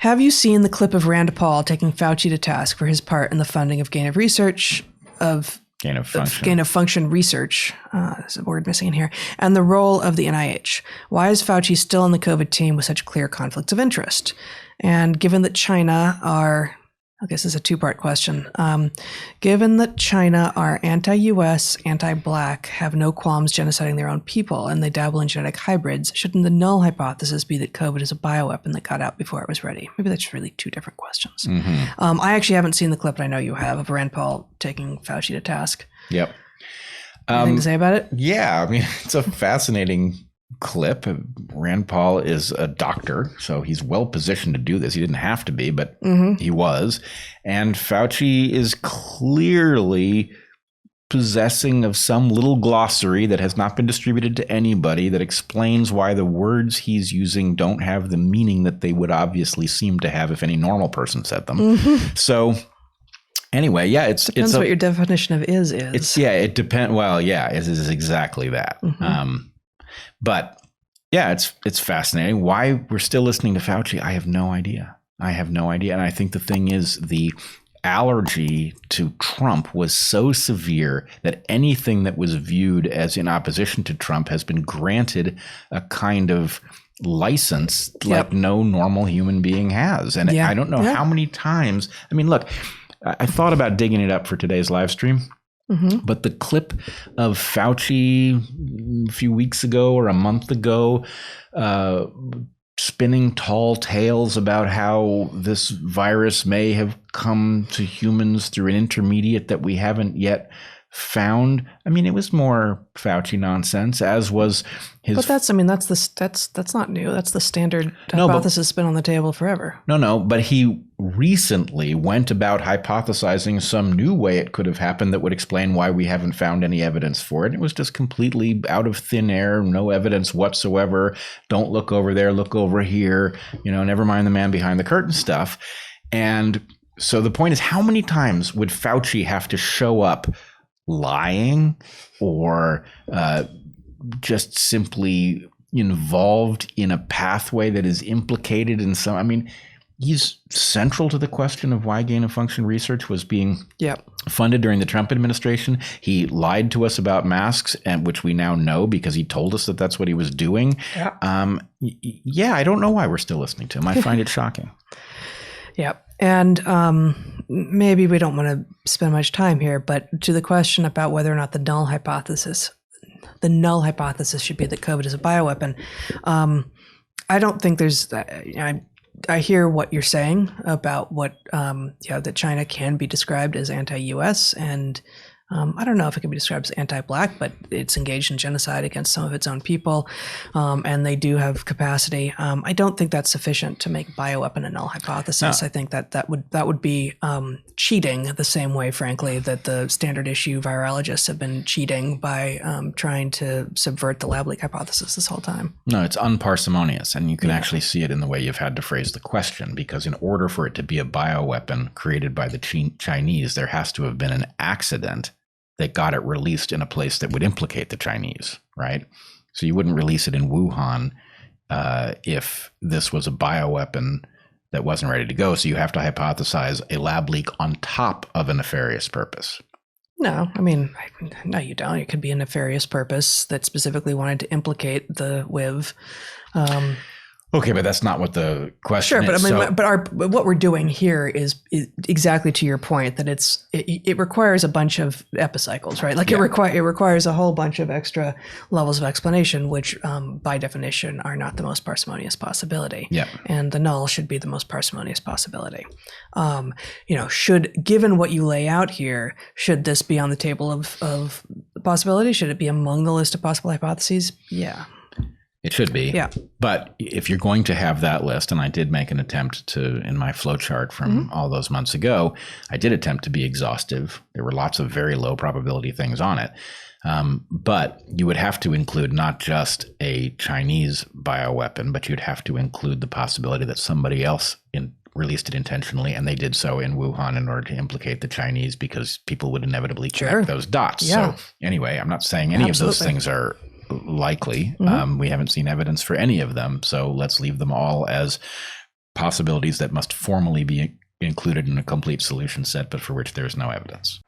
Have you seen the clip of Rand Paul taking Fauci to task for his part in the funding of gain of function research? There's a word missing in here. And the role of the NIH. Why is Fauci still in the COVID team with such clear conflicts of interest? And given that China are, I guess this is a two-part question. Given that China are anti-US, anti-Black, have no qualms genociding their own people, and they dabble in genetic hybrids, shouldn't the null hypothesis be that COVID is a bioweapon that got out before it was ready? Maybe that's really two different questions. I actually haven't seen the clip, but I know you have, of Rand Paul taking Fauci to task. Yep. Anything to say about it? Yeah, I mean, it's a fascinating clip. Rand Paul is a doctor, so he's well positioned to do this. He didn't have to be, but he was. And Fauci is clearly possessing of some little glossary that has not been distributed to anybody that explains why the words he's using don't have the meaning that they would obviously seem to have if any normal person said them. So anyway, yeah, it depends what your definition of is. It depends. Well, yeah, it is exactly that. But yeah, it's fascinating. Why we're still listening to Fauci, I have no idea. And I think the thing is, the allergy to Trump was so severe that anything that was viewed as in opposition to Trump has been granted a kind of license like no normal human being has. And I don't know how many times. I mean, look, I thought about digging it up for today's live stream. But the clip of Fauci a few weeks ago or a month ago, spinning tall tales about how this virus may have come to humans through an intermediate that we haven't yet found. I mean, it was more Fauci nonsense, as was his. But that's not new. That's the standard hypothesis that's been on the table forever. No. But he recently went about hypothesizing some new way it could have happened that would explain why we haven't found any evidence for it. It was just completely out of thin air, no evidence whatsoever. Don't look over there, look over here. Never mind the man behind the curtain stuff. And so the point is, how many times would Fauci have to show up lying or just simply involved in a pathway that is implicated in some? I mean, he's central to the question of why gain of function research was being funded during the Trump administration. He lied to us about masks, and which we now know because he told us that that's what he was doing. I don't know why we're still listening to him. I find it shocking. And maybe we don't want to spend much time here, but to the question about whether or not the null hypothesis should be that COVID is a bioweapon. I don't think there's. I hear what you're saying about what that China can be described as anti-US, and I don't know if it can be described as anti-Black, but it's engaged in genocide against some of its own people, and they do have capacity. I don't think that's sufficient to make bioweapon a null hypothesis. No. I think that would be cheating the same way, frankly, that the standard issue virologists have been cheating by trying to subvert the lab leak hypothesis this whole time. No, it's unparsimonious, and you can actually see it in the way you've had to phrase the question, because in order for it to be a bioweapon created by the Chinese, there has to have been an accident that got it released in a place that would implicate the Chinese, right? So you wouldn't release it in Wuhan if this was a bioweapon that wasn't ready to go. So you have to hypothesize a lab leak on top of a nefarious purpose. No, I mean, no, you don't. It could be a nefarious purpose that specifically wanted to implicate the WIV. Okay, but that's not what the question is. Sure, but I mean, what we're doing here is exactly to your point, that it requires a bunch of epicycles, right? Like it requires a whole bunch of extra levels of explanation, which by definition are not the most parsimonious possibility. Yeah. And the null should be the most parsimonious possibility. Given what you lay out here, should this be on the table of possibility? Should it be among the list of possible hypotheses? Yeah. It should be. Yeah. But if you're going to have that list, and I did make an attempt to, in my flowchart from all those months ago, I did attempt to be exhaustive. There were lots of very low probability things on it. But you would have to include not just a Chinese bioweapon, but you'd have to include the possibility that somebody else released it intentionally, and they did so in Wuhan in order to implicate the Chinese, because people would inevitably connect those dots. Yeah. So anyway, I'm not saying any of those things are likely. We haven't seen evidence for any of them, so let's leave them all as possibilities that must formally be included in a complete solution set, but for which there is no evidence.